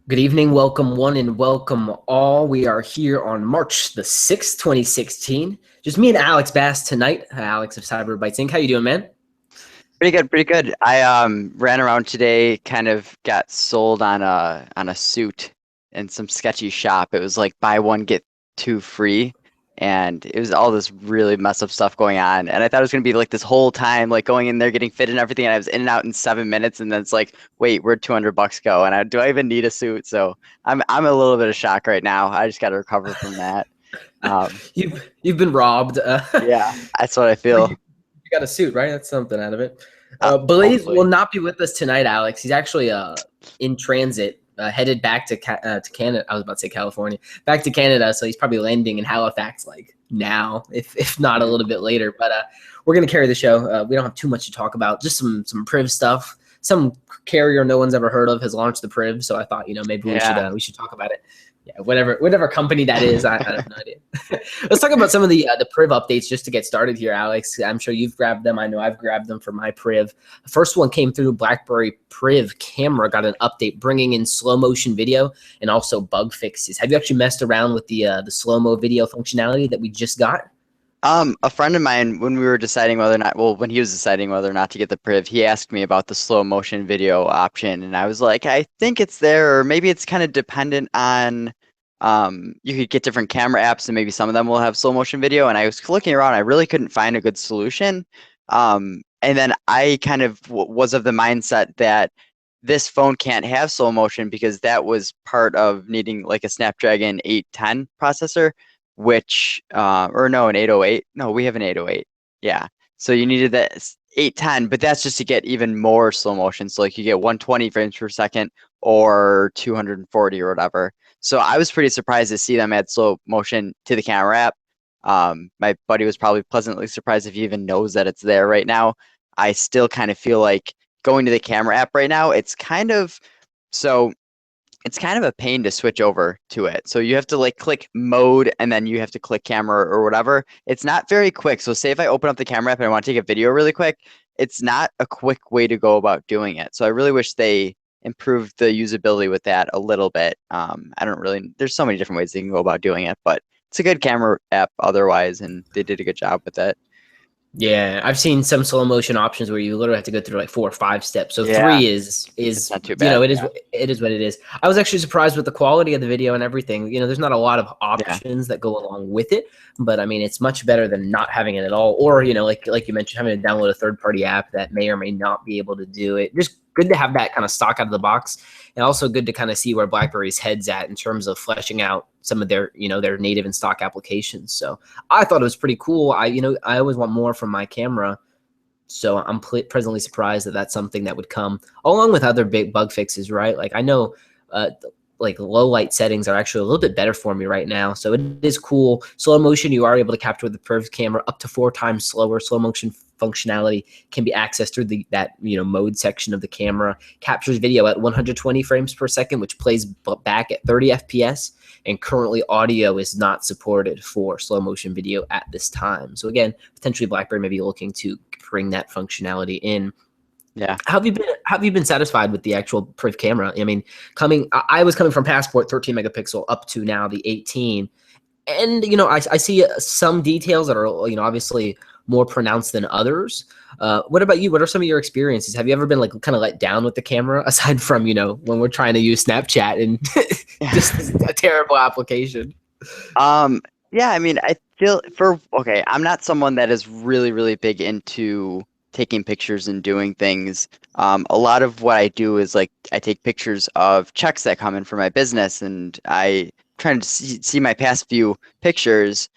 Good evening, welcome one and welcome all. We are here on March the 6th, 2016. Just me and Alex Bass tonight. Alex of Cyber Bytes Inc. How you doing, man? Pretty good, pretty good. I ran around today, kind of got sold on a suit in some sketchy shop. It was like buy one get two free, and it was all this really messed up stuff going on. And I thought it was gonna be like this whole time, like going in there, getting fit and everything. And I was in and out in 7 minutes, and then it's like, wait, where'd $200 go? And do I even need a suit? So I'm a little bit of shock right now. I just got to recover from that. You've been robbed. Yeah, that's what I Well, you feel. got a suit, right? That's something out of it. Blaze will Hopefully. not be with us tonight, Alex. He's actually in transit, headed back to Canada. I was about to say California, back to Canada. So he's probably landing in Halifax like now, if not a little bit later. But we're gonna carry the show. We don't have too much to talk about. Just some Priv stuff. Some carrier no one's ever heard of has launched the Priv, so I thought maybe Yeah. we should talk about it. Yeah, whatever company that is, I have no idea. Let's talk about some of the Priv updates just to get started here, Alex. I'm sure you've grabbed them. I know I've grabbed them for my Priv. The first one came through BlackBerry Priv camera, got an update bringing in slow motion video and also bug fixes. Have you actually messed around with the slow mo video functionality that we just got? A friend of mine, when we were deciding whether or not, well, when he was deciding whether or not to get the Priv, he asked me about the slow motion video option, and I was like, I think it's there, or maybe it's kind of dependent on, you could get different camera apps, and maybe some of them will have slow motion video. And I was looking around, I really couldn't find a good solution. And then I kind of was of the mindset that this phone can't have slow motion because that was part of needing like a Snapdragon 810 processor, which or no, an 808. No, we have an 808. Yeah. So you needed that 810, but that's just to get even more slow motion. So like you get 120 frames per second or 240 or whatever. So I was pretty surprised to see them add slow motion to the camera app. My buddy was probably pleasantly surprised if he even knows that it's there right now. I still kind of feel like going to the camera app right now, so it's kind of a pain to switch over to it. So you have to like click mode and then you have to click camera or whatever. It's not very quick. So say if I open up the camera app and I want to take a video really quick, it's not a quick way to go about doing it. So I really wish they improved the usability with that a little bit. I don't really, there's so many different ways they can go about doing it, but it's a good camera app otherwise, and they did a good job with it. Yeah, I've seen some slow motion options where you literally have to go through like 4 or 5 steps. So Yeah, three is it's not too bad. it is it is what it is. I was actually surprised with the quality of the video and everything. There's not a lot of Yeah. options that go along with it, but I mean it's much better than not having it at all. Or like you mentioned, having to download a third party app that may or may not be able to do it. Just good to have that kind of stock out of the box, and also good to kind of see where BlackBerry's heads at in terms of fleshing out some of their native and stock applications. So I thought it was pretty cool. I always want more from my camera, so I'm presently surprised that that's something that would come along with other big bug fixes, right? Like I know, like low light settings are actually a little bit better for me right now, so it is cool. Slow motion, you are able to capture with the Perf camera up to 4 times slower. Slow motion functionality can be accessed through that mode section of the camera. Captures video at 120 frames per second, which plays back at 30 FPS. And currently audio is not supported for slow motion video at this time. So again, potentially BlackBerry may be looking to bring that functionality in. Yeah. How have you been satisfied with the actual Priv camera? I mean, I was coming from Passport 13 megapixel up to now the 18, and I see some details that are obviously more pronounced than others. What about you? What are some of your experiences? Have you ever been like kind of let down with the camera, aside from when we're trying to use Snapchat and just a terrible application? Um, yeah, I mean, I feel okay, I'm not someone that is really, really big into taking pictures and doing things. A lot of what I do is like I take pictures of checks that come in for my business, and I try to see my past few pictures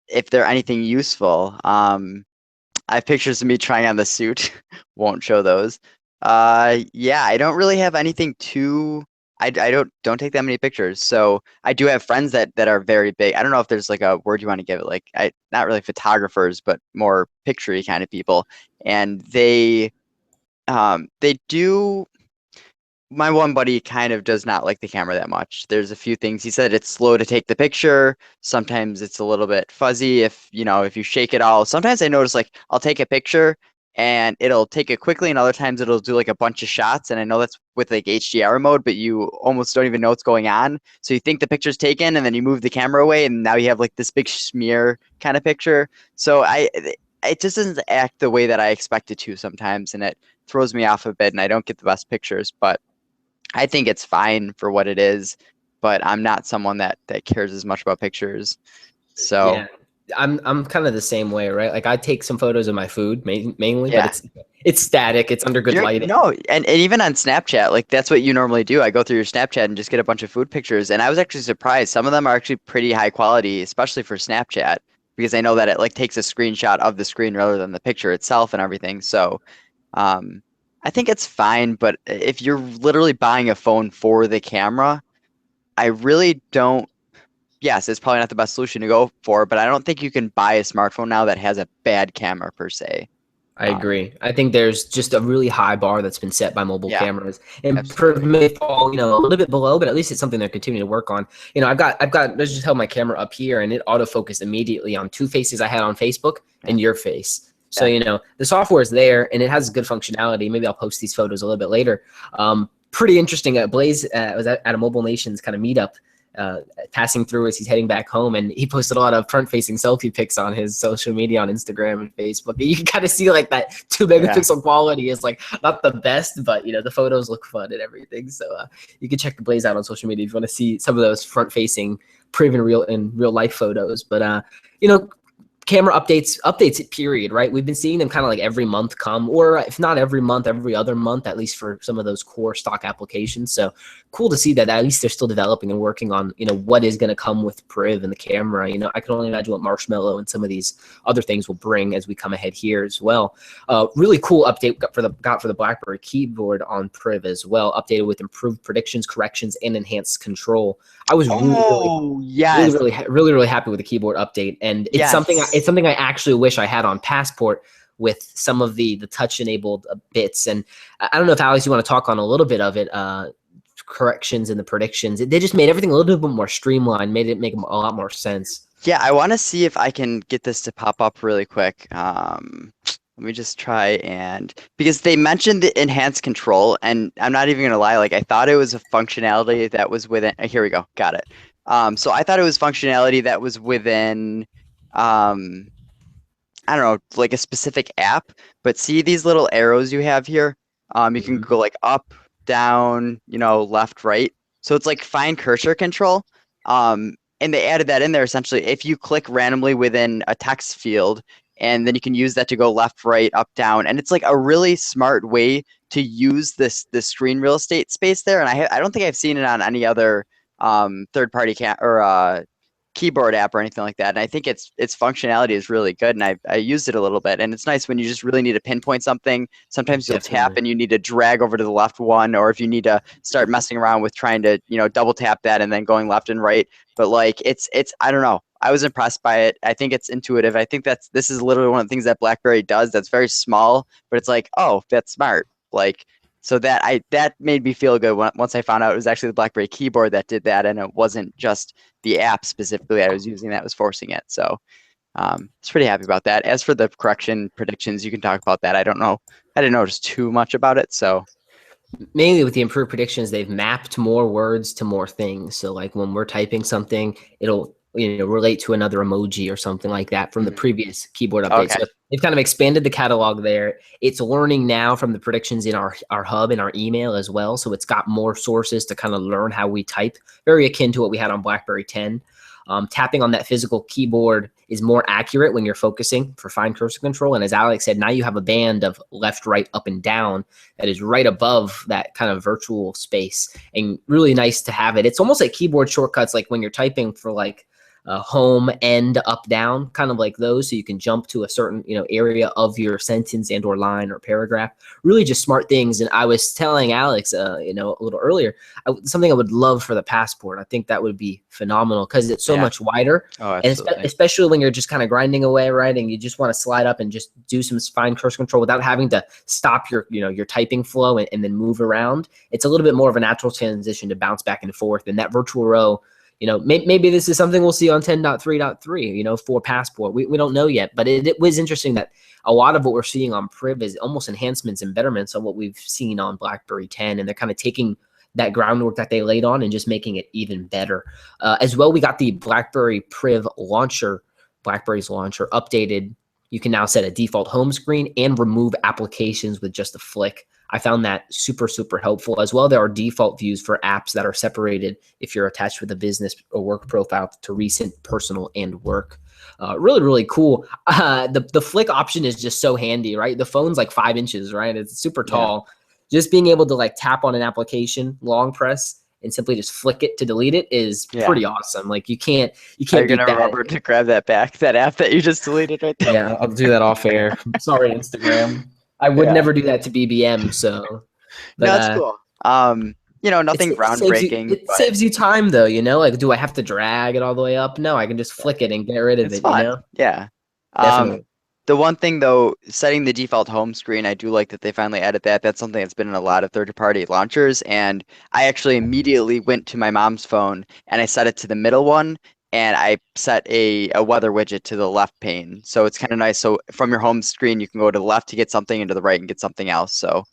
if they're anything useful. I have pictures of me trying on the suit. Won't show those. Yeah, I don't really have anything too. I don't take that many pictures. So I do have friends that are very big. I don't know if there's like a word you want to give it. Like not really photographers, but more picture-y kind of people. And they do. My one buddy kind of does not like the camera that much. There's a few things he said. It's slow to take the picture. Sometimes it's a little bit fuzzy if you shake it all. Sometimes I notice like I'll take a picture and it'll take it quickly, and other times it'll do like a bunch of shots. And I know that's with like HDR mode, but you almost don't even know what's going on. So you think the picture's taken, and then you move the camera away, and now you have like this big smear kind of picture. So it just doesn't act the way that I expect it to sometimes, and it throws me off a bit, and I don't get the best pictures. But I think it's fine for what it is. But I'm not someone that cares as much about pictures. So Yeah, I'm kind of the same way, right? Like I take some photos of my food mainly, but yeah. it's static. It's under good You're lighting. no, and even on Snapchat, like that's what you normally do. I go through your Snapchat and just get a bunch of food pictures, and I was actually surprised. Some of them are actually pretty high quality, especially for Snapchat, because I know that it like takes a screenshot of the screen rather than the picture itself and everything. So, um, I think it's fine, but if you're literally buying a phone for the camera, I really don't. Yes, it's probably not the best solution to go for, but I don't think you can buy a smartphone now that has a bad camera per se. I Um, agree. I think there's just a really high bar that's been set by mobile yeah, cameras, and for absolutely. may fall, a little bit below, but at least it's something they're continuing to work on. I've got. Let's just held my camera up here, and it autofocused immediately on two faces I had on Facebook Yeah, and your face. So yeah. the software is there, and it has good functionality. Maybe I'll post these photos a little bit later. Pretty interesting. Blaze was at a Mobile Nations kind of meetup, uh, passing through as he's heading back home, and he posted a lot of front-facing selfie pics on his social media on Instagram and Facebook. You can kind of see like that 2 megapixel quality is like not the best, but the photos look fun and everything. So you can check the Blaze out on social media if you want to see some of those front-facing proven real life photos. But you know camera updates period, right? We've been seeing them kind of like every month come, or if not every month, every other month, at least for some of those core stock applications. So cool to see that at least they're still developing and working on what is going to come with Priv and the camera. I can only imagine what Marshmallow and some of these other things will bring as we come ahead here as well. Really cool update got for the BlackBerry keyboard on Priv as well, updated with improved predictions, corrections, and enhanced control. I was Oh, yes. really happy with the keyboard update, and it's Yes. something I actually wish I had on Passport with some of the touch enabled bits. And I don't know if Alex, you want to talk on a little bit of it. Corrections and the predictions. They just made everything a little bit more streamlined, made it make a lot more sense. Yeah, I want to see if I can get this to pop up really quick. Let me just try and because they mentioned the enhanced control, and I'm not even gonna lie, like I thought it was a functionality that was within. Here we go, got it. So I thought it was functionality that was within, um, I don't know, like a specific app. But see these little arrows you have here? You can Mhm. go like up, down, left, right. So it's like fine cursor control. And they added that in there essentially. If you click randomly within a text field, and then you can use that to go left, right, up, down. And it's like a really smart way to use this screen real estate space there. And I don't think I've seen it on any other third party keyboard app or anything like that. And I think its functionality is really good. And I used it a little bit. And it's nice when you just really need to pinpoint something. Sometimes you'll tap Definitely. and you need to drag over to the left one, or if you need to start messing around with trying to, double tap that and then going left and right. But like it's I don't know. I was impressed by it. I think it's intuitive. I think this is literally one of the things that BlackBerry does that's very small, but it's like, oh, that's smart. Like so that made me feel good once I found out it was actually the BlackBerry keyboard that did that, and it wasn't just the app specifically I was using that was forcing it. So I was pretty happy about that. As for the correction predictions, you can talk about that. I don't know. I didn't notice too much about it. So Mainly with the improved predictions, they've mapped more words to more things. So like when we're typing something, it'll relate to another emoji or something like that from the mhm. previous keyboard update. Okay. So they've kind of expanded the catalog there. It's learning now from the predictions in our hub and our email as well. So it's got more sources to kind of learn how we type, very akin to what we had on BlackBerry 10. Tapping on that physical keyboard is more accurate when you're focusing for fine cursor control. And as Alex said, now you have a band of left, right, up, and down that is right above that kind of virtual space, and really nice to have it. It's almost like keyboard shortcuts, like when you're typing for like home, end, up, down, kind of like those, so you can jump to a certain area of your sentence and or line or paragraph. Really just smart things. And I was telling Alex a little earlier, something I would love for the Passport. I think that would be phenomenal because it's so Yeah. much wider, Oh, and absolutely. especially when you're just kind of grinding away, right, and you just want to slide up and just do some fine cursor control without having to stop your typing flow and then move around. It's a little bit more of a natural transition to bounce back and forth, and that virtual row maybe this is something we'll see on 10.3.3, for Passport. We don't know yet, but it was interesting that a lot of what we're seeing on Priv is almost enhancements and betterments on what we've seen on BlackBerry 10, and they're kind of taking that groundwork that they laid on and just making it even better. As well, we got the BlackBerry Priv launcher, BlackBerry's launcher updated. You can now set a default home screen and remove applications with just a flick. I found that super, super helpful. As well, there are default views for apps that are separated if you're attached with a business or work profile to recent, personal, and work. Really, really cool. The flick option is just so handy, right? The phone's like 5 inches, right? It's super tall. Just being able to like tap on an application, long press, and simply just flick it to delete it is pretty awesome. Like you can't Are you beat gonna that. remember to grab that back, that app that you just deleted right there? Yeah, I'll do that off air. Sorry, Instagram. I would Yeah. never do that to BBM. So, but No, it's cool. Nothing groundbreaking, it but saves you time though. Like, do I have to drag it all the way up? No, I can just flick it and get rid of it's it. fun. Yeah. Definitely. The one thing though, setting the default home screen, I do like that they finally added that. That's something that's been in a lot of third-party launchers, and I actually immediately went to my mom's phone and I set it to the middle one, and I set a weather widget to the left pane. So it's kind of nice. So from your home screen, you can go to the left to get something and to the right and get something else. So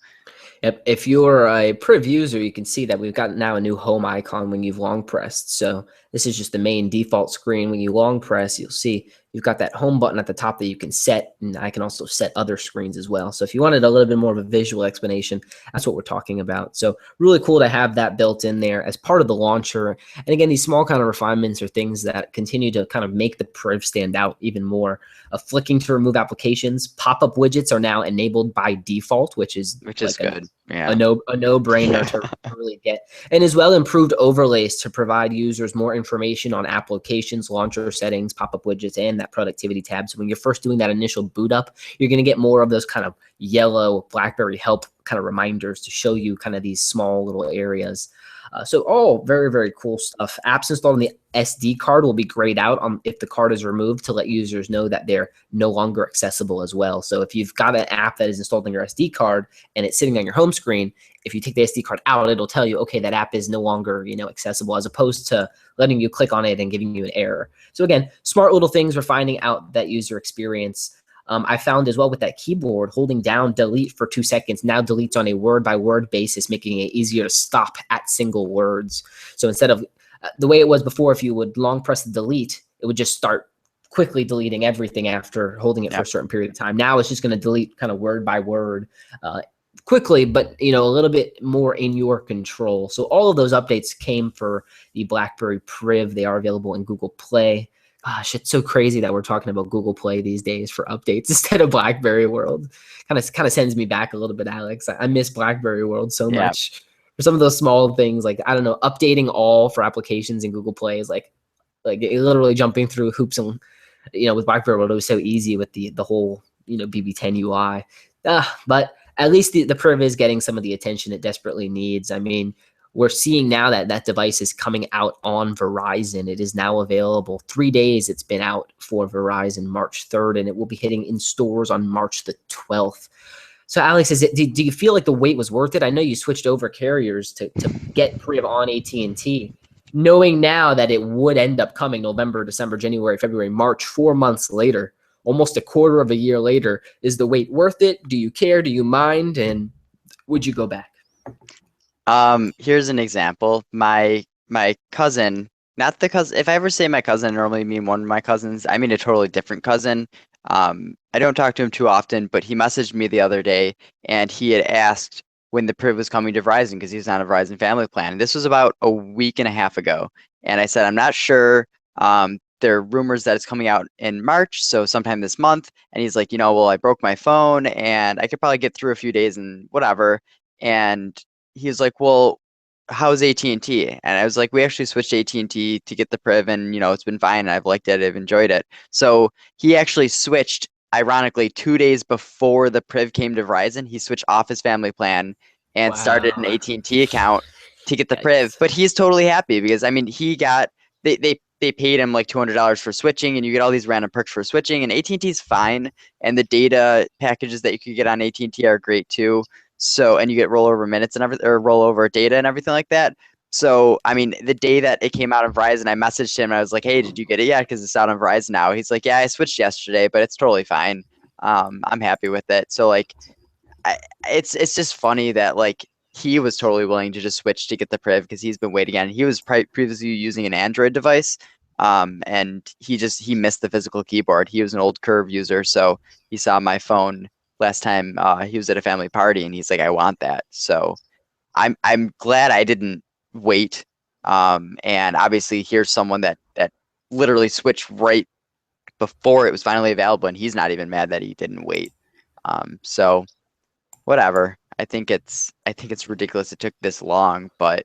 If you're a Priv user, you can see that we've got now a new home icon when you've long pressed. So this is just the main default screen. When you long press, you'll see you've got that home button at the top that you can set, and I can also set other screens as well. So if you wanted a little bit more of a visual explanation, that's what we're talking about. So really cool to have that built in there as part of the launcher. And again, these small kind of refinements are things that continue to kind of make the Priv stand out even more. Flicking to remove applications, pop-up widgets are now enabled by default, which is good. a no-brainer to really get. And as well, improved overlays to provide users more information on applications, launcher settings, pop-up widgets, and that productivity tab. So when you're first doing that initial boot up, you're going to get more of those kind of yellow BlackBerry help kind of reminders to show you kind of these small little areas. So all very, very cool stuff. Apps installed on the SD card will be grayed out if the card is removed to let users know that they're no longer accessible as well. So if you've got an app that is installed on your SD card and it's sitting on your home screen, if you take the SD card out, it'll tell you, okay, that app is no longer, accessible, as opposed to letting you click on it and giving you an error. So again, smart little things for finding out that user experience. I found as well with that keyboard, holding down delete for 2 seconds now deletes on a word by word basis, making it easier to stop at single words. So instead of the way it was before, if you would long press the delete, it would just start quickly deleting everything after holding it for a certain period of time. Now it's just going to delete kind of word by word quickly, but a little bit more in your control. So all of those updates came for the BlackBerry Priv. They are available in Google Play. Gosh, it's so crazy that we're talking about Google Play these days for updates instead of BlackBerry World. Kind of sends me back a little bit, Alex. I miss BlackBerry World so much. For some of those small things, like, I don't know, updating all for applications in Google Play is like literally jumping through hoops. And with BlackBerry World, it was so easy with the whole BB10 UI. But at least the Priv is getting some of the attention it desperately needs. I mean, we're seeing now that that device is coming out on Verizon. It is now available. 3 days it's been out for Verizon, March 3rd, and it will be hitting in stores on March the 12th. So Alex, do you feel like the wait was worth it? I know you switched over carriers to get Priv on AT&T, knowing now that it would end up coming November, December, January, February, March, 4 months later, almost a quarter of a year later. Is the wait worth it? Do you care? Do you mind? And would you go back? Here's an example. My cousin, not the cousin. If I ever say my cousin, I normally mean one of my cousins. I mean a totally different cousin. I don't talk to him too often, but he messaged me the other day and he had asked when the Priv was coming to Verizon because he's on a Verizon family plan. And this was about a week and a half ago. And I said, I'm not sure. There are rumors that it's coming out in March, so sometime this month. And he's like, well, I broke my phone and I could probably get through a few days and whatever. And he was like, well, how's AT&T? And I was like, we actually switched to AT&T to get the Priv, and it's been fine. I've liked it. I've enjoyed it. So he actually switched, ironically, 2 days before the Priv came to Verizon. He switched off his family plan and started an Wow. AT&T account to get the Priv. Yikes. But he's totally happy because he got they paid him like $200 for switching, and you get all these random perks for switching. And AT&T's fine, and the data packages that you could get on AT&T are great too. So, and you get rollover minutes and everything, or rollover data and everything like that. So, I mean, the day that it came out on Verizon, I messaged him and I was like, "Hey, did you get it yet? Because it's out on Verizon now." He's like, "Yeah, I switched yesterday, but it's totally fine. I'm happy with it." So, like, I, it's just funny that like he was totally willing to just switch to get the Priv because he's been waiting on. He was previously using an Android device, and he missed the physical keyboard. He was an old Curve user, so he saw my phone last time he was at a family party, and he's like, "I want that." So I'm glad I didn't wait. And obviously here's someone that literally switched right before it was finally available, and he's not even mad that he didn't wait. So whatever. I think it's ridiculous it took this long, but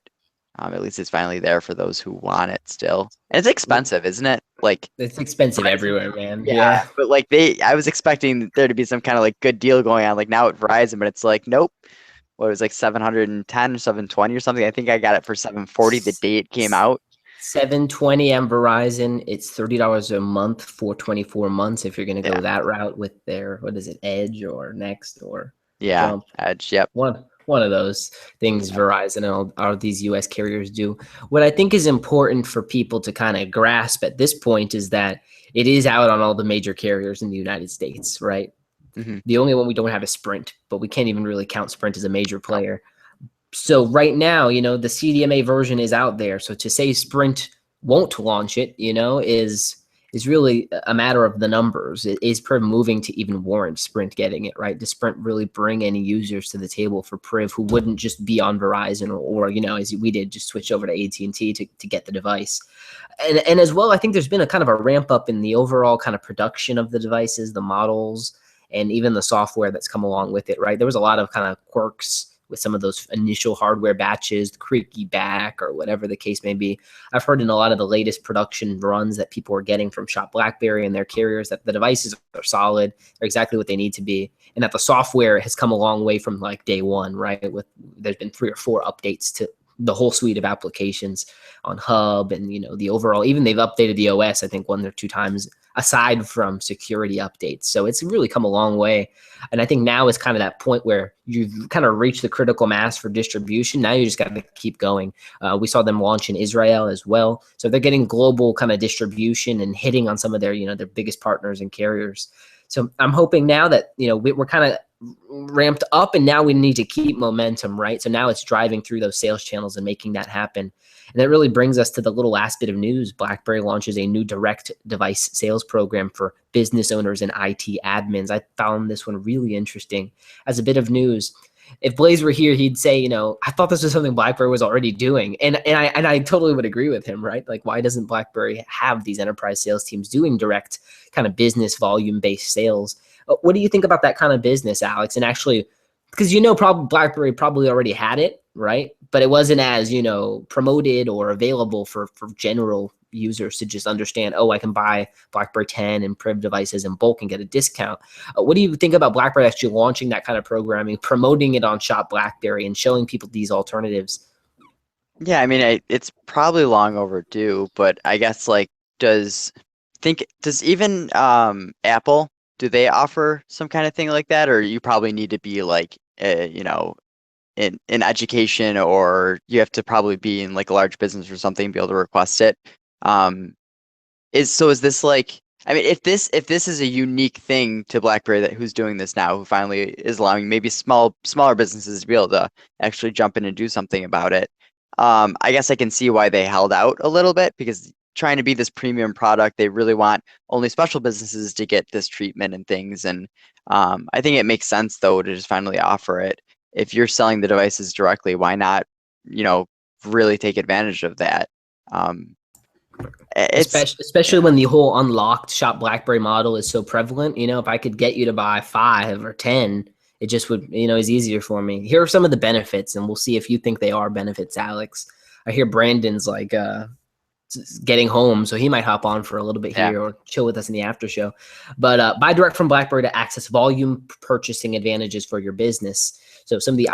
at least it's finally there for those who want it still. And it's expensive, isn't it? Like It's expensive Verizon. everywhere, man. Yeah, Yeah. but like I was expecting there to be some kind of like good deal going on, like now at Verizon, but it's like nope. What it was like 710 or 720 or something. I think I got it for 740 the day it came out. 720 on Verizon. It's $30 a month for 24 months if you're going to go Yeah, that route with their, what is it, Edge or Next or yeah, Jump. Edge. Yep. One of those things Yep. Verizon and all these US carriers do. What I think is important for people to kind of grasp at this point is that it is out on all the major carriers in the United States, right? Hmm. The only one we don't have is Sprint, but we can't even really count Sprint as a major No. player. So right now, the CDMA version is out there. So to say Sprint won't launch it, is really a matter of the numbers. Is Priv moving to even warrant Sprint getting it, right? Does Sprint really bring any users to the table for Priv who wouldn't just be on Verizon or as we did, just switch over to AT&T to get the device? And as well, I think there's been a kind of a ramp up in the overall kind of production of the devices, the models, and even the software that's come along with it, right? There was a lot of kind of quirks with some of those initial hardware batches, the creaky back or whatever the case may be. I've heard in a lot of the latest production runs that people are getting from Shop BlackBerry and their carriers that the devices are solid, they're exactly what they need to be, and that the software has come a long way from like day one, right? There's been 3 or 4 updates to the whole suite of applications on Hub and the overall. Even they've updated the OS, I think 1 or 2 times aside from security updates. So it's really come a long way. And I think now is kind of that point where you've kind of reached the critical mass for distribution. Now you just got to keep going. We saw them launch in Israel as well. So they're getting global kind of distribution and hitting on some of their, their biggest partners and carriers. So I'm hoping now that, we're kind of ramped up and now we need to keep momentum, right? So now it's driving through those sales channels and making that happen. And that really brings us to the little last bit of news. BlackBerry launches a new direct device sales program for business owners and IT admins. I found this one really interesting. As a bit of news, if Blaze were here, he'd say, I thought this was something BlackBerry was already doing. And I totally would agree with him, right? Like, why doesn't BlackBerry have these enterprise sales teams doing direct kind of business volume-based sales? What do you think about that kind of business, Alex? And actually, because probably BlackBerry probably already had it, right? But it wasn't as promoted or available for general users to just understand. Oh, I can buy BlackBerry 10 and Priv devices in bulk and get a discount. What do you think about BlackBerry actually launching that kind of programming, promoting it on Shop BlackBerry, and showing people these alternatives? Yeah, I mean, it's probably long overdue, but I guess like does even Apple, do they offer some kind of thing like that, or you probably need to be like in education, or you have to probably be in like a large business or something to be able to request it. Um, is this like, I mean, if this is a unique thing to BlackBerry that who's doing this now, who finally is allowing maybe smaller businesses to be able to actually jump in and do something about it. I guess I can see why they held out a little bit because trying to be this premium product, they really want only special businesses to get this treatment and things. And I think it makes sense though to just finally offer it. If you're selling the devices directly, why not, you know, really take advantage of that? Um, it's Especially yeah, when the whole unlocked Shop BlackBerry model is so prevalent. If I could get you to buy 5 or 10, it just would, is easier for me. Here are some of the benefits, and we'll see if you think they are benefits, Alex. I hear Brandon's like getting home, so he might hop on for a little bit yeah. here or chill with us in the after show. But buy direct from BlackBerry to access volume purchasing advantages for your business. So some of the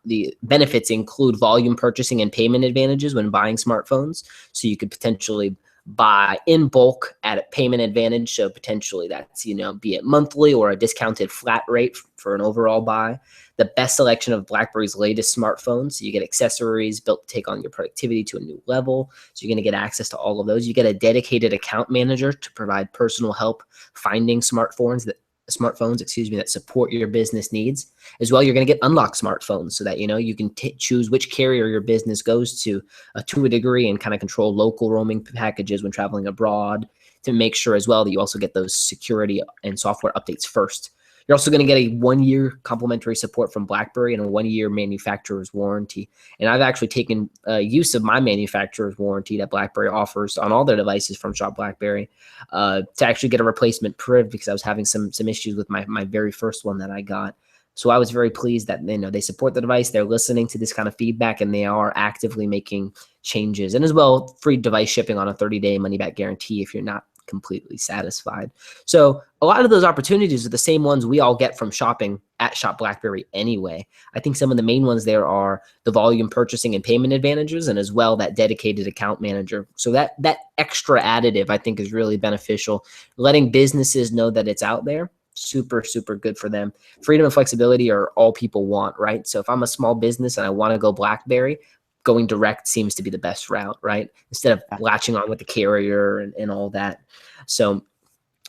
the benefits include volume purchasing and payment advantages when buying smartphones. So you could potentially buy in bulk at a payment advantage. So potentially that's, be it monthly or a discounted flat rate for an overall buy. The best selection of BlackBerry's latest smartphones. So you get accessories built to take on your productivity to a new level. So you're going to get access to all of those. You get a dedicated account manager to provide personal help finding smartphones that support your business needs. As well, you're going to get unlocked smartphones so that you can choose which carrier your business goes to a degree, and kind of control local roaming packages when traveling abroad, to make sure as well that you also get those security and software updates first. You're also going to get a 1-year complimentary support from BlackBerry and a 1-year manufacturer's warranty. And I've actually taken use of my manufacturer's warranty that BlackBerry offers on all their devices from Shop BlackBerry to actually get a replacement PRIV, because I was having some issues with my very first one that I got. So I was very pleased that they support the device, they're listening to this kind of feedback, and they are actively making changes. And as well, free device shipping on a 30-day money-back guarantee if you're not completely satisfied. So a lot of those opportunities are the same ones we all get from shopping at Shop BlackBerry anyway. I think some of the main ones there are the volume purchasing and payment advantages, and as well that dedicated account manager. So that extra additive I think is really beneficial. Letting businesses know that it's out there, super, super good for them. Freedom and flexibility are all people want, right? So if I'm a small business and I want to go BlackBerry, going direct seems to be the best route, right? Instead of latching on with the carrier and all that. So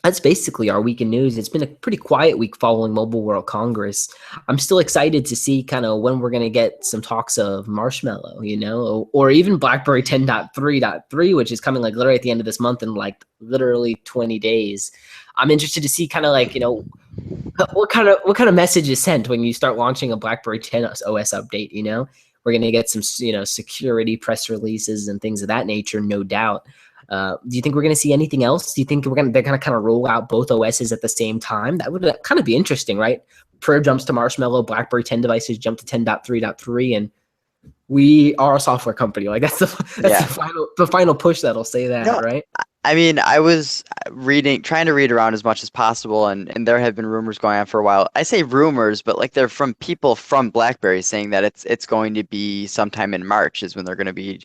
that's basically our week in news. It's been a pretty quiet week following Mobile World Congress. I'm still excited to see kind of when we're going to get some talks of Marshmallow, or even BlackBerry 10.3.3, which is coming like literally at the end of this month in like literally 20 days. I'm interested to see kind of like, what kind of message is sent when you start launching a BlackBerry 10 OS update, We're going to get some, security press releases and things of that nature, no doubt. Do you think we're going to see anything else? Do you think they're going to kind of roll out both OSs at the same time? That would kind of be interesting, right? PRIV jumps to Marshmallow, BlackBerry 10 devices jump to 10.3.3, and we are a software company. Like that's the final push that'll say that, right? I mean, I was trying to read around as much as possible, and there have been rumors going on for a while. I say rumors, but like they're from people from BlackBerry saying that it's going to be sometime in March is when they're going to be,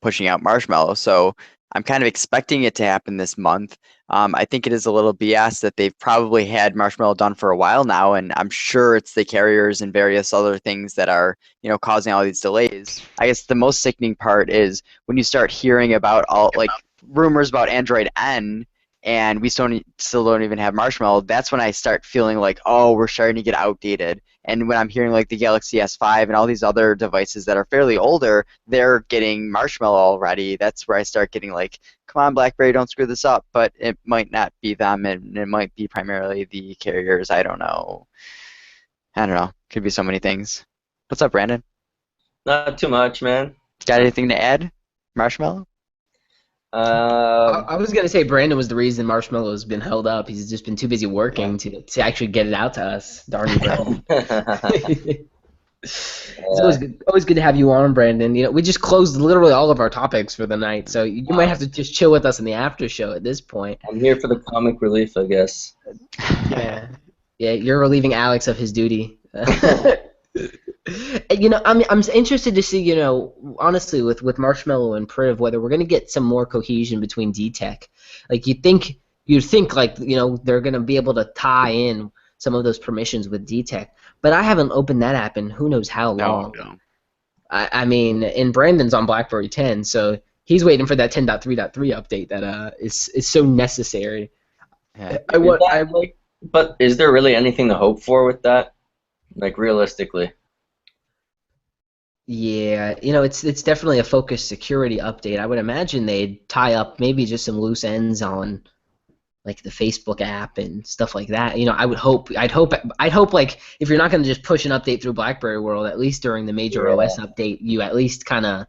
pushing out Marshmallow. So I'm kind of expecting it to happen this month. I think it is a little BS that they've probably had Marshmallow done for a while now, and I'm sure it's the carriers and various other things that are, causing all these delays. I guess the most sickening part is when you start hearing about all like rumors about Android N, and we still don't even have Marshmallow. That's when I start feeling like, oh, we're starting to get outdated. And when I'm hearing like the Galaxy S5 and all these other devices that are fairly older, they're getting Marshmallow already, that's where I start getting like, come on, BlackBerry, don't screw this up. But it might not be them, and it might be primarily the carriers. I don't know. Could be so many things. What's up, Brandon? Not too much, man. Got anything to add, Marshmallow? I was gonna say Brandon was the reason Marshmallow has been held up. He's just been too busy working to actually get it out to us. Darn you, Brandon. It's always good to have you on, Brandon. We just closed literally all of our topics for the night, so you might have to just chill with us in the after show at this point. I'm here for the comic relief, I guess. Yeah, you're relieving Alex of his duty. I'm interested to see, honestly, with Marshmallow and PRIV, whether we're going to get some more cohesion between DTech. Like you'd think like, they're going to be able to tie in some of those permissions with DTech, but I haven't opened that app in who knows how long. No. I mean, and Brandon's on BlackBerry 10, so he's waiting for that 10.3.3 update that is so necessary. Yeah. But is there really anything to hope for with that? Like realistically? Yeah, it's definitely a focused security update. I would imagine they'd tie up maybe just some loose ends on like the Facebook app and stuff like that. I'd hope like if you're not going to just push an update through BlackBerry World, at least during the major OS update, you at least kind of,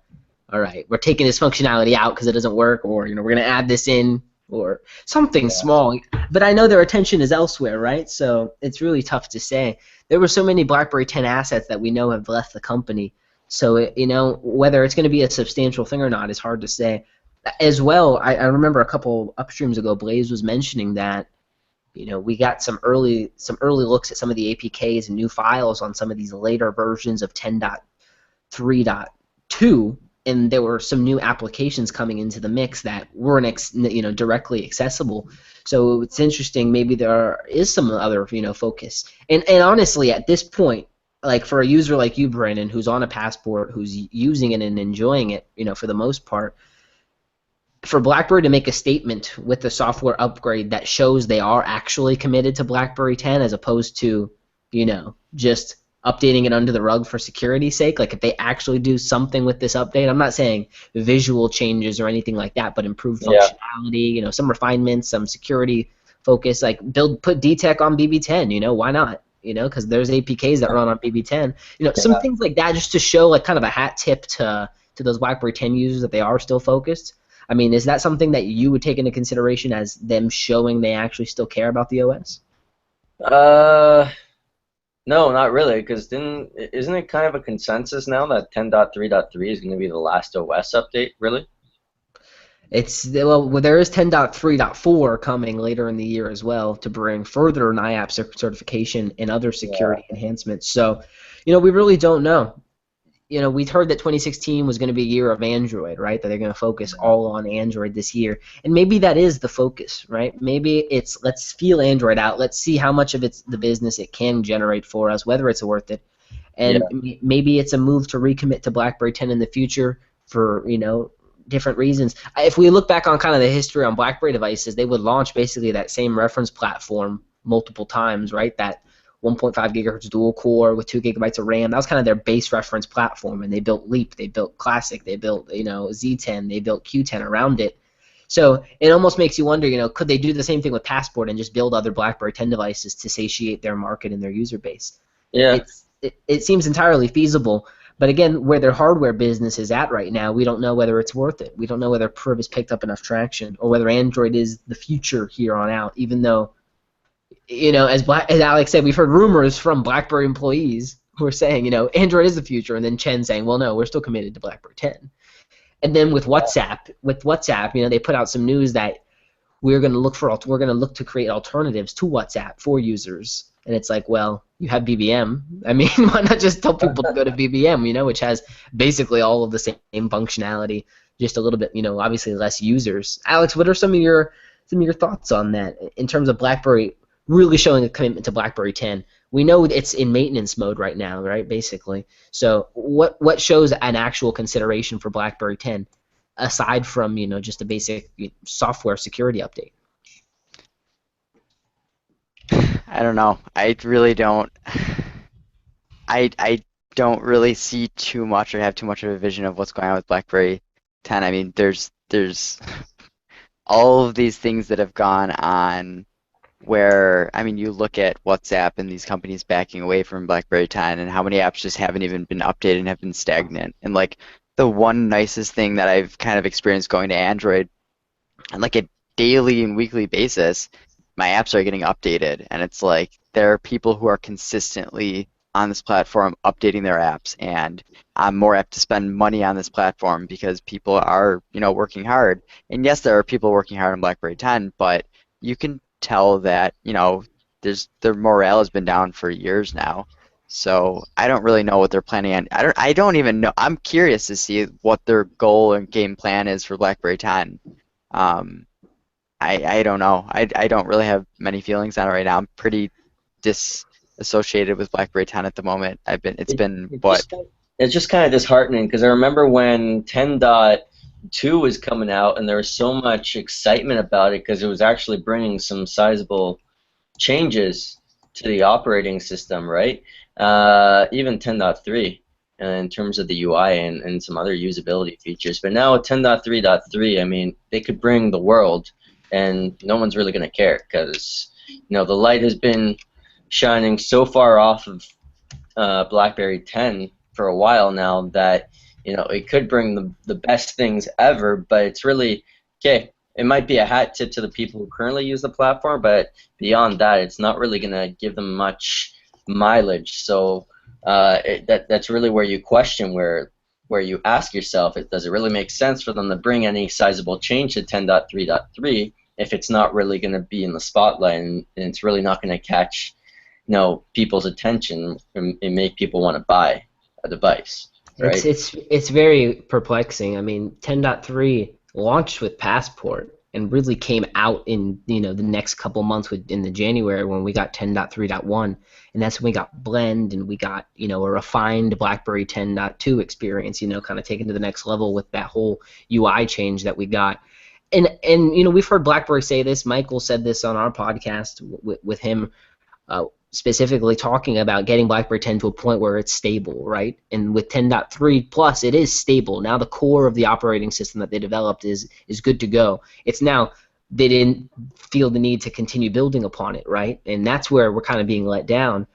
all right, we're taking this functionality out because it doesn't work, or we're going to add this in, or something small. But I know their attention is elsewhere, right? So it's really tough to say. There were so many BlackBerry 10 assets that we know have left the company. So, whether it's going to be a substantial thing or not is hard to say. As well, I remember a couple upstreams ago, Blaze was mentioning that, we got some early looks at some of the APKs and new files on some of these later versions of 10.3.2, and there were some new applications coming into the mix that weren't directly accessible. So it's interesting. Maybe there is some other focus. And honestly, at this point, like for a user like you, Brandon, who's on a Passport, who's using it and enjoying it, for the most part, for BlackBerry to make a statement with the software upgrade that shows they are actually committed to BlackBerry 10 as opposed to, just updating it under the rug for security's sake, like if they actually do something with this update, I'm not saying visual changes or anything like that, but improved Yeah. functionality, some refinements, some security focus, like put DTEC on BB10, why not? Because there's APKs that run on BB10, some Yeah. things like that, just to show like kind of a hat tip to those BlackBerry 10 users that they are still focused. I mean, is that something that you would take into consideration as them showing they actually still care about the OS? No, not really, because isn't it kind of a consensus now that 10.3.3 is going to be the last OS update, really? Well, there is 10.3.4 coming later in the year as well to bring further NIAP certification and other Yeah. security enhancements. So, we really don't know. We'd heard that 2016 was going to be a year of Android, right? That they're going to focus all on Android this year. And maybe that is the focus, right? Maybe it's let's feel Android out. Let's see how much of it's the business it can generate for us, whether it's worth it. Yeah. And maybe it's a move to recommit to BlackBerry 10 in the future for, different reasons. If we look back on kind of the history on BlackBerry devices, they would launch basically that same reference platform multiple times, right? That 1.5 gigahertz dual core with 2 gigabytes of RAM. That was kind of their base reference platform, and they built Leap, they built Classic, they built Z10, they built Q10 around it. So it almost makes you wonder, could they do the same thing with Passport and just build other BlackBerry 10 devices to satiate their market and their user base? Yeah. It seems entirely feasible, but again, where their hardware business is at right now, we don't know whether it's worth it. We don't know whether Priv has picked up enough traction or whether Android is the future here on out, even though as Alex said, we've heard rumors from BlackBerry employees who are saying, Android is the future, and then Chen saying, well, no, we're still committed to BlackBerry 10. And then with WhatsApp, they put out some news that we're going to look to create alternatives to WhatsApp for users. And it's like, well, you have BBM. I mean, why not just tell people to go to BBM, which has basically all of the same functionality, just a little bit, obviously less users. Alex, what are some of your thoughts on that in terms of BlackBerry really showing a commitment to BlackBerry 10? We know it's in maintenance mode right now, right? Basically. So what shows an actual consideration for BlackBerry 10 aside from just a basic software security update? I don't know. I really don't. I don't really see too much or have too much of a vision of what's going on with BlackBerry 10. I mean, there's all of these things that have gone on where, I mean, you look at WhatsApp and these companies backing away from BlackBerry 10 and how many apps just haven't even been updated and have been stagnant. And like the one nicest thing that I've kind of experienced going to Android on like a daily and weekly basis, my apps are getting updated, and it's like there are people who are consistently on this platform updating their apps, and I'm more apt to spend money on this platform because people are, working hard. And yes, there are people working hard on BlackBerry 10, but you can tell that, their morale has been down for years now. So I don't really know what they're planning on. I don't even know. I'm curious to see what their goal and game plan is for BlackBerry 10. Um, I don't know. I don't really have many feelings on it right now. I'm pretty disassociated with BlackBerry 10 at the moment. It's It, been it what? just it's just kind of disheartening because I remember when 10.2 was coming out and there was so much excitement about it because it was actually bringing some sizable changes to the operating system, right? Even 10.3 in terms of the UI and some other usability features. But now with 10.3.3, I mean, they could bring the world and no one's really going to care because, the light has been shining so far off of BlackBerry 10 for a while now that it could bring the best things ever, but it's really okay. It might be a hat tip to the people who currently use the platform, but beyond that, it's not really going to give them much mileage. So that's really where you question, where you ask yourself, does it really make sense for them to bring any sizable change to 10.3.3 if it's not really going to be in the spotlight and it's really not going to catch people's attention and make people want to buy a device. right? It's very perplexing. I mean, 10.3 launched with Passport and really came out in the next couple months in the January when we got 10.3.1, and that's when we got Blend and we got a refined BlackBerry 10.2 experience, kind of taken to the next level with that whole UI change that we got. And we've heard BlackBerry say this. Michael said this on our podcast with him. Specifically talking about getting BlackBerry 10 to a point where it's stable, right? And with 10.3 plus, it is stable. Now the core of the operating system that they developed is good to go. It's now they didn't feel the need to continue building upon it, right? And that's where we're kind of being let down.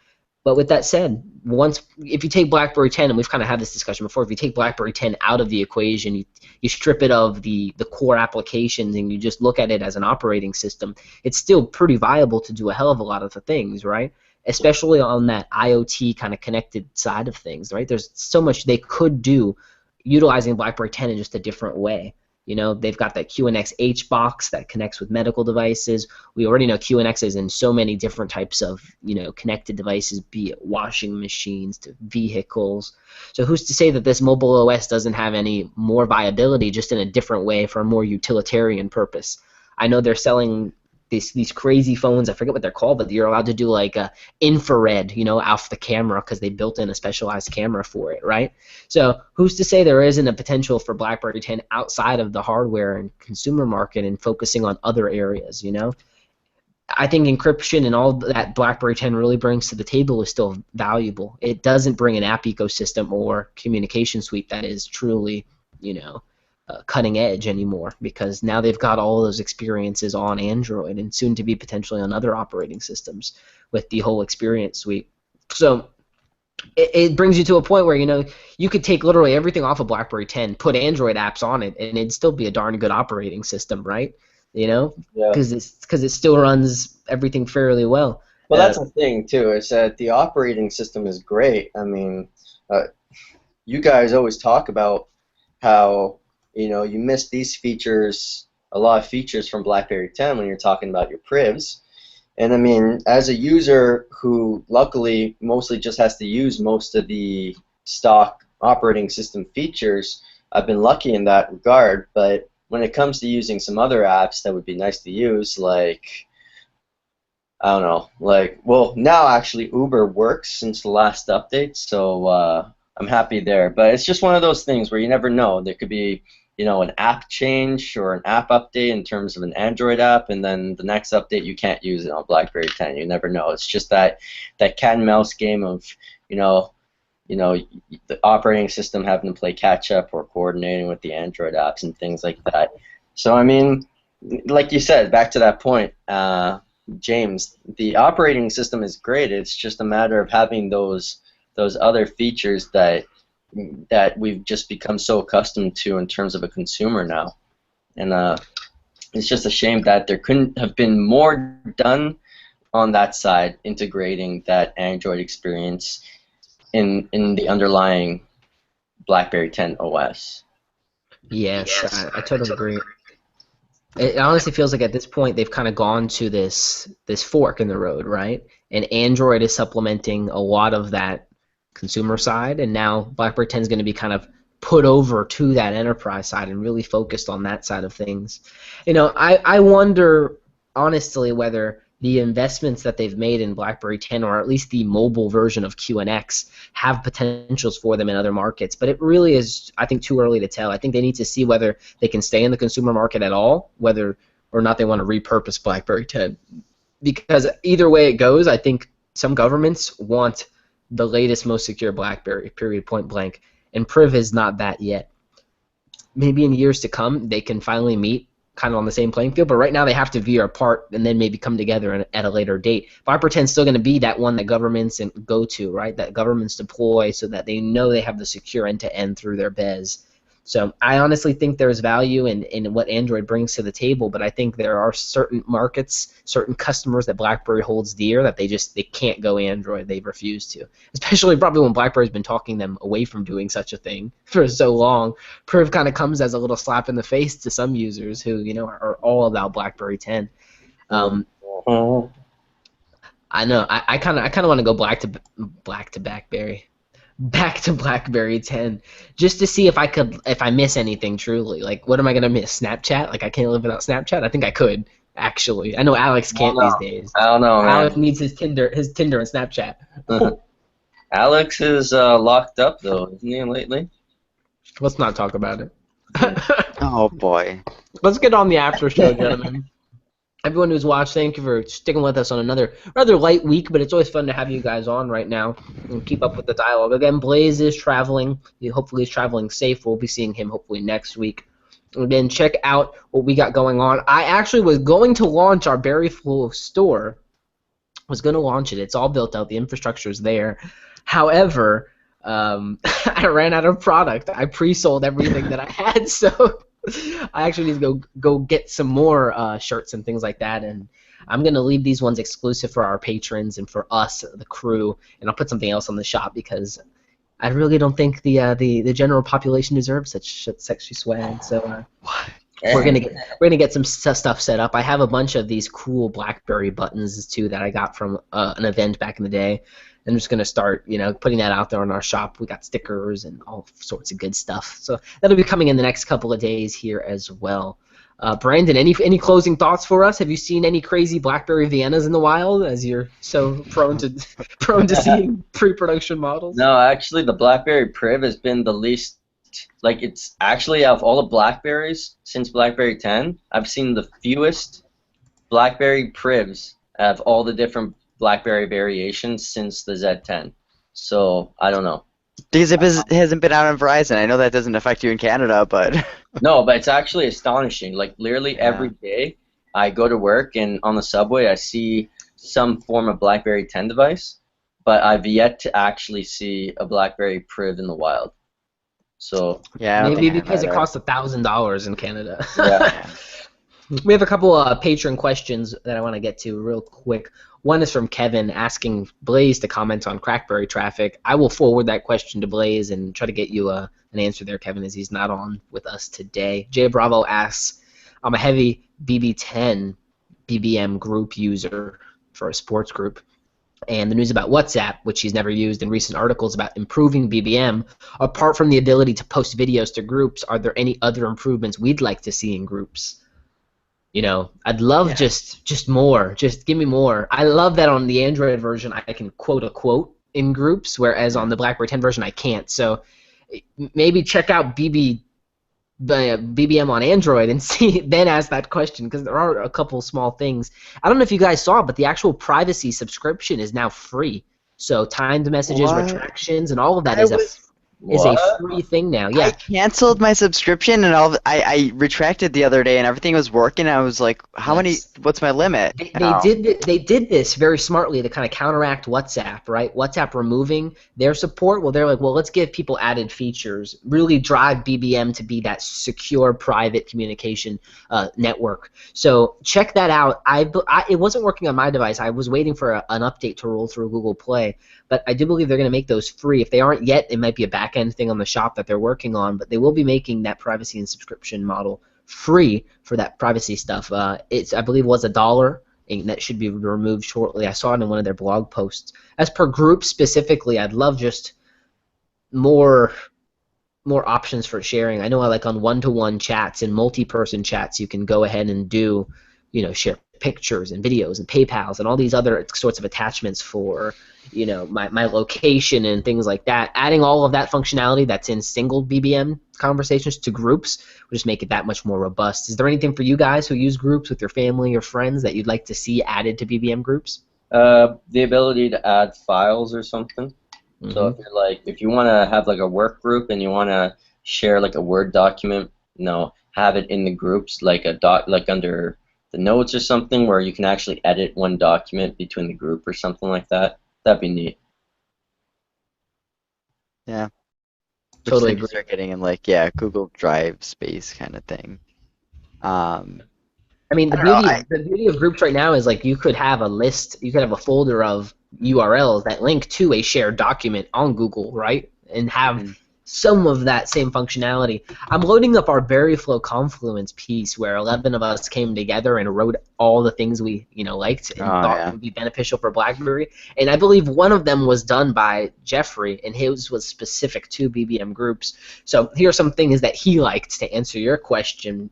But with that said, if you take BlackBerry 10, and we've kind of had this discussion before, if you take BlackBerry 10 out of the equation, you strip it of the core applications and you just look at it as an operating system, it's still pretty viable to do a hell of a lot of the things, right? Especially on that IoT kind of connected side of things, right? There's so much they could do utilizing BlackBerry 10 in just a different way. They've got that QNX H box that connects with medical devices. We already know QNX is in so many different types of connected devices, be it washing machines to vehicles. So who's to say that this mobile OS doesn't have any more viability, just in a different way for a more utilitarian purpose? I know they're selling these crazy phones. I forget what they're called, but you're allowed to do like infrared, off the camera because they built in a specialized camera for it, right? So who's to say there isn't a potential for BlackBerry 10 outside of the hardware and consumer market and focusing on other areas, I think encryption and all that BlackBerry 10 really brings to the table is still valuable. It doesn't bring an app ecosystem or communication suite that is truly, cutting edge anymore, because now they've got all those experiences on Android and soon to be potentially on other operating systems with the whole experience suite. So it brings you to a point where you could take literally everything off of BlackBerry 10, put Android apps on it, and it'd still be a darn good operating system, right? Yeah. Because it still runs everything fairly well. Well, that's the thing too, is that the operating system is great. I mean, you guys always talk about how you miss these features, a lot of features from BlackBerry 10 when you're talking about your privs. And I mean, as a user who luckily mostly just has to use most of the stock operating system features, I've been lucky in that regard. But when it comes to using some other apps that would be nice to use, like, I don't know, well, now actually Uber works since the last update, so I'm happy there. But it's just one of those things where you never know. There could be an app change or an app update in terms of an Android app, and then the next update you can't use it on BlackBerry 10. You never know. It's just that cat and mouse game of the operating system having to play catch up or coordinating with the Android apps and things like that. So I mean, like you said, back to that point, James, the operating system is great. It's just a matter of having those other features that we've just become so accustomed to in terms of a consumer now. And it's just a shame that there couldn't have been more done on that side, integrating that Android experience in the underlying BlackBerry 10 OS. Yes, I totally agree. It honestly feels like at this point they've kind of gone to this fork in the road, right? And Android is supplementing a lot of that consumer side, and now BlackBerry 10 is going to be kind of put over to that enterprise side and really focused on that side of things. I wonder honestly whether the investments that they've made in BlackBerry 10, or at least the mobile version of QNX, have potentials for them in other markets. But it really is, I think, too early to tell. I think they need to see whether they can stay in the consumer market at all, whether or not they want to repurpose BlackBerry 10. Because either way it goes, I think some governments want the latest, most secure BlackBerry, period, point blank. And Priv is not that yet. Maybe in years to come, they can finally meet kind of on the same playing field, but right now they have to veer apart and then maybe come together at a later date. BlackBerry 10 is still going to be that one that governments go to, right? That governments deploy so that they know they have the secure end-to-end through their BES. So I honestly think there's value in what Android brings to the table, but I think there are certain markets, certain customers that BlackBerry holds dear that they can't go Android. They've refused to, especially probably when BlackBerry's been talking them away from doing such a thing for so long. Priv kind of comes as a little slap in the face to some users who are all about BlackBerry 10. I know I kind of want to go black to BlackBerry. back to BlackBerry 10 just to see if I miss anything truly. Like, what am I gonna miss? Snapchat? Like, I can't live without Snapchat. I think I could actually. I know Alex I don't can't these know. days. I don't know, Alex man. needs his Tinder and Snapchat. Alex is locked up though, isn't he lately? Let's not talk about it. Oh boy. Let's get on the after show, gentlemen. Everyone who's watched, thank you for sticking with us on another rather light week, but it's always fun to have you guys on right now and keep up with the dialogue. Again, Blaze is traveling. Hopefully he's traveling safe. We'll be seeing him hopefully next week. And then check out what we got going on. I actually was going to launch our BerryFlow store. Was going to launch it. It's all built out. The infrastructure is there. However, I ran out of product. I pre-sold everything that I had, so I actually need to go get some more shirts and things like that. And I'm gonna leave these ones exclusive for our patrons and for us, the crew. And I'll put something else on the shop because I really don't think the general population deserves such sexy swag. So we're gonna get some stuff set up. I have a bunch of these cool BlackBerry buttons too that I got from an event back in the day. I'm just gonna start, putting that out there in our shop. We got stickers and all sorts of good stuff. So that'll be coming in the next couple of days here as well. Brandon, any closing thoughts for us? Have you seen any crazy BlackBerry Viennas in the wild, as you're so prone to seeing pre-production models? No, actually, the BlackBerry Priv has been the least. Like, it's actually out of all the BlackBerries since BlackBerry 10, I've seen the fewest BlackBerry Privs of all the different BlackBerry variations since the Z10. So I don't know. Because it hasn't been out on Verizon. I know that doesn't affect you in Canada, but No, but it's actually astonishing. Like, literally every day I go to work and on the subway I see some form of BlackBerry 10 device, but I've yet to actually see a BlackBerry Priv in the wild. So yeah, I don't maybe think because it either. costs $1,000 in Canada. yeah. We have a couple patron questions that I want to get to real quick. One is from Kevin asking Blaze to comment on Crackberry traffic. I will forward that question to Blaze and try to get you an answer there, Kevin, as he's not on with us today. Jay Bravo asks, I'm a heavy BB10 BBM group user for a sports group. And the news about WhatsApp, which he's never used, and recent articles about improving BBM, apart from the ability to post videos to groups, are there any other improvements we'd like to see in groups? I'd love just more. Just give me more. I love that on the Android version I can quote a quote in groups, whereas on the BlackBerry 10 version I can't. So maybe check out BBM on Android and then ask that question, because there are a couple small things. I don't know if you guys saw, but the actual privacy subscription is now free. So timed messages, retractions, and all of that is a free thing now. Yeah. I canceled my subscription and I retracted the other day and everything was working. I was like, what's my limit? They did this very smartly to kind of counteract WhatsApp, right? WhatsApp removing their support. Well, they're like, well, let's give people added features, really drive BBM to be that secure private communication network. So check that out. It wasn't working on my device. I was waiting for an update to roll through Google Play. But I do believe they're going to make those free. If they aren't yet, it might be a back-end thing on the shop that they're working on, but they will be making that privacy and subscription model free for that privacy stuff. I believe it was $1, and that should be removed shortly. I saw it in one of their blog posts. As per group specifically, I'd love just more options for sharing. I know like on one-to-one chats and multi-person chats, you can go ahead and do, share pictures and videos and PayPals and all these other sorts of attachments for my location and things like that. Adding all of that functionality that's in single BBM conversations to groups will just make it that much more robust. Is there anything for you guys who use groups with your family or friends that you'd like to see added to BBM groups? The ability to add files or something. So if you want to have like a work group and you want to share like a Word document, have it in the groups like under the notes or something where you can actually edit one document between the group or something like that. That'd be neat. Yeah. Totally agree. Start getting in Google Drive space kind of thing. I mean, the beauty of groups right now is like you could have a list, you could have a folder of URLs that link to a shared document on Google, right? And have some of that same functionality. I'm loading up our BerryFlow Confluence piece where 11 of us came together and wrote all the things we liked and Oh thought yeah. would be beneficial for BlackBerry. And I believe one of them was done by Jeffrey, and his was specific to BBM groups. So here are some things that he liked to answer your question,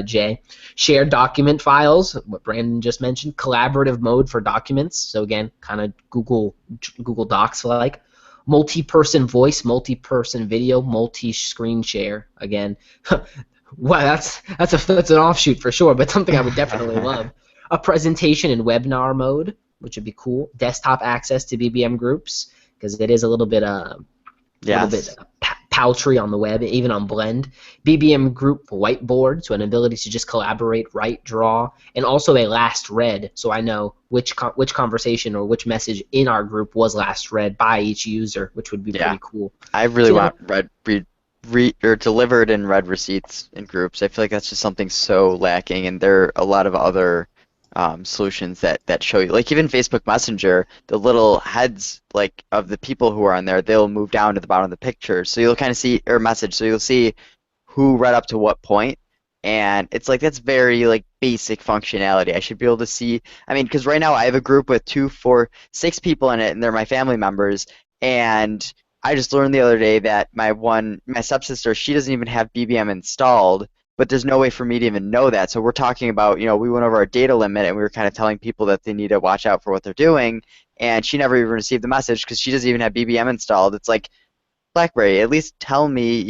Jay. Shared document files, what Brandon just mentioned. Collaborative mode for documents. So again, kind of Google Docs like. Multi-person voice, multi-person video, multi-screen share. Again, wow, that's an offshoot for sure, but something I would definitely love. A presentation in webinar mode, which would be cool. Desktop access to BBM groups, because it is a little bit Yes. paltry on the web, even on Blend. BBM group whiteboard, so an ability to just collaborate, write, draw, and also a last read, so I know which conversation or which message in our group was last read by each user, which would be pretty cool. I really So, want or delivered and read receipts in groups. I feel like that's just something so lacking, and there are a lot of other solutions that show you. Like even Facebook Messenger, the little heads like of the people who are on there, they'll move down to the bottom of the picture, so you'll kind of see or message, so you'll see who read up to what point, and it's like that's very like basic functionality. I should be able to see. I mean, because right now I have a group with 2, 4, 6 people in it, and they're my family members, and I just learned the other day that my stepsister, she doesn't even have BBM installed, but there's no way for me to even know that. So we're talking about, we went over our data limit and we were kind of telling people that they need to watch out for what they're doing, and she never even received the message because she doesn't even have BBM installed. It's like, BlackBerry, at least tell me,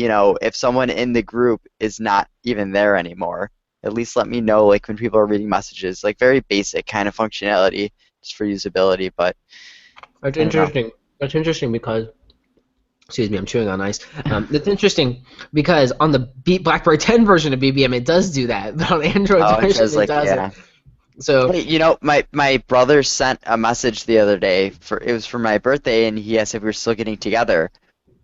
if someone in the group is not even there anymore. At least let me know, like, when people are reading messages, like very basic kind of functionality just for usability, but that's I don't know. interesting. That's interesting because, excuse me, I'm chewing on ice. That's interesting because on the BlackBerry 10 version of BBM, it does do that, but on Android's Oh, it version, says it like, doesn't. yeah. So, Hey, my brother sent a message the other day it was for my birthday, and he asked if we were still getting together,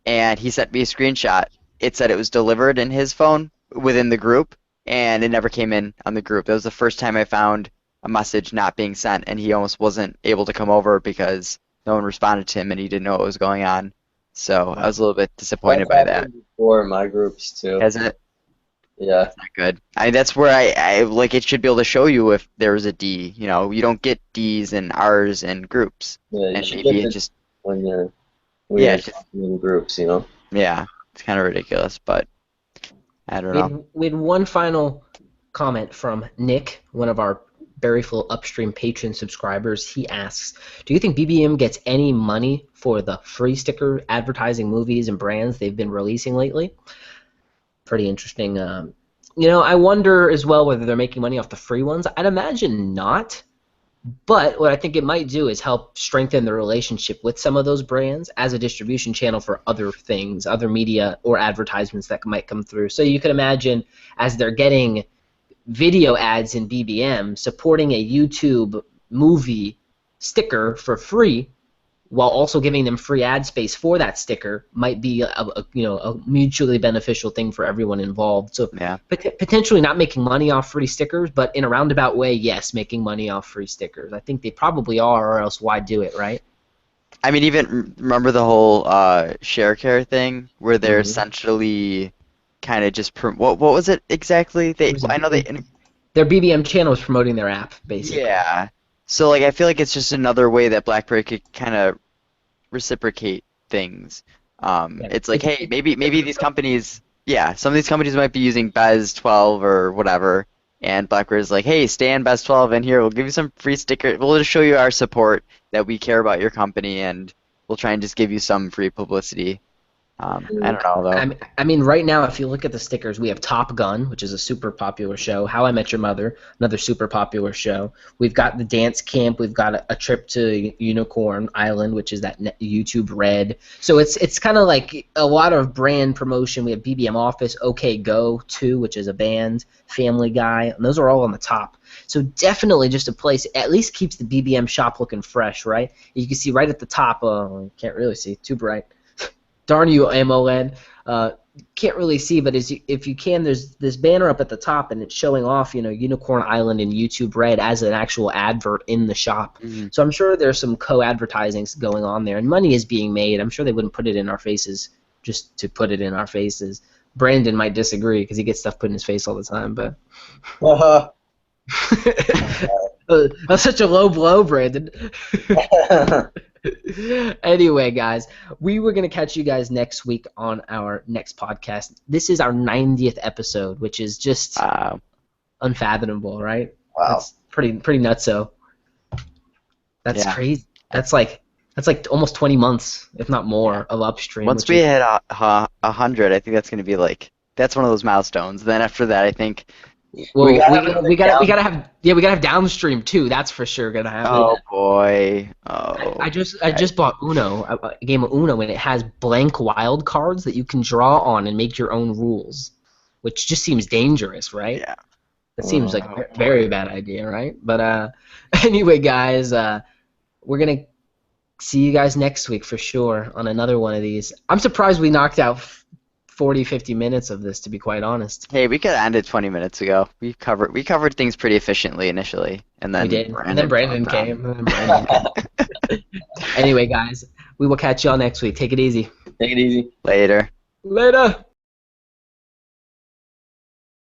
and he sent me a screenshot. It said it was delivered in his phone within the group, and it never came in on the group. That was the first time I found a message not being sent, and he almost wasn't able to come over because no one responded to him, and he didn't know what was going on. So I wow. was a little bit disappointed That's by that. happened before in my groups too. Hasn't it? Yeah. That's not good. I mean, that's where I like it should be able to show you if there was a D. You don't get D's and R's in groups, Yeah, you and should maybe get it this just when yeah, you're it's just talking in groups. yeah, it's kind of ridiculous, but I don't know. We had one final comment from Nick, one of our BerryFlow Upstream patron subscribers. He asks, do you think BBM gets any money for the free sticker advertising movies and brands they've been releasing lately? Pretty interesting. I wonder as well whether they're making money off the free ones. I'd imagine not. But what I think it might do is help strengthen the relationship with some of those brands as a distribution channel for other things, other media or advertisements that might come through. So you can imagine as they're getting video ads in BBM, supporting a YouTube movie sticker for free while also giving them free ad space for that sticker might be a mutually beneficial thing for everyone involved. So Yeah. potentially not making money off free stickers, but in a roundabout way, yes, making money off free stickers. I think they probably are, or else why do it, right? I mean, even remember the whole share care thing where they're Mm-hmm. essentially kind of just what was it exactly? It They was I know they their BBM channel is promoting their app, basically. yeah. So like I feel like it's just another way that BlackBerry could kind of reciprocate things. Yeah, It's like, hey, maybe these companies, yeah, some of these companies might be using Bez 12 or whatever, and BlackBerry's like, hey, stay on Bez 12, and here we'll give you some free sticker. We'll just show you our support that we care about your company, and we'll try and just give you some free publicity. I don't know though. I mean, right now, if you look at the stickers, we have Top Gun, which is a super popular show. How I Met Your Mother, another super popular show. We've got the dance camp. We've got a trip to Unicorn Island, which is that YouTube Red. So it's kind of like a lot of brand promotion. We have BBM Office, OK Go 2, which is a band, Family Guy, and those are all on the top. So definitely just a place, at least keeps the BBM shop looking fresh, right? You can see right at the top, can't really see, too bright. Darn you, AMOLED. Can't really see, but if you can, there's this banner up at the top, and it's showing off, Unicorn Island and YouTube Red as an actual advert in the shop. Mhm. So I'm sure there's some co-advertising going on there, and money is being made. I'm sure they wouldn't put it in our faces just to put it in our faces. Brandon might disagree because he gets stuff put in his face all the time, but that's such a low blow, Brandon. Anyway, guys, we were going to catch you guys next week on our next podcast. This is our 90th episode, which is just unfathomable, right? Wow. That's pretty nutso. That's crazy. That's like almost 20 months, if not more, of Upstream. Once we hit 100, I think that's going to be like, that's one of those milestones. Then after that, I think well, we gotta have Downstream too. That's for sure gonna happen. Oh boy! Oh. I just bought Uno, a game of Uno, and it has blank wild cards that you can draw on and make your own rules, which just seems dangerous, right? Yeah. That seems like a very bad idea, right? But anyway, guys, we're gonna see you guys next week for sure on another one of these. I'm surprised we knocked out 40, 50 minutes of this, to be quite honest. Hey, we could have ended 20 minutes ago. We covered things pretty efficiently initially, and then we did. And then Brandon came. Anyway, guys, we will catch y'all next week. Take it easy. Take it easy. Later. Later.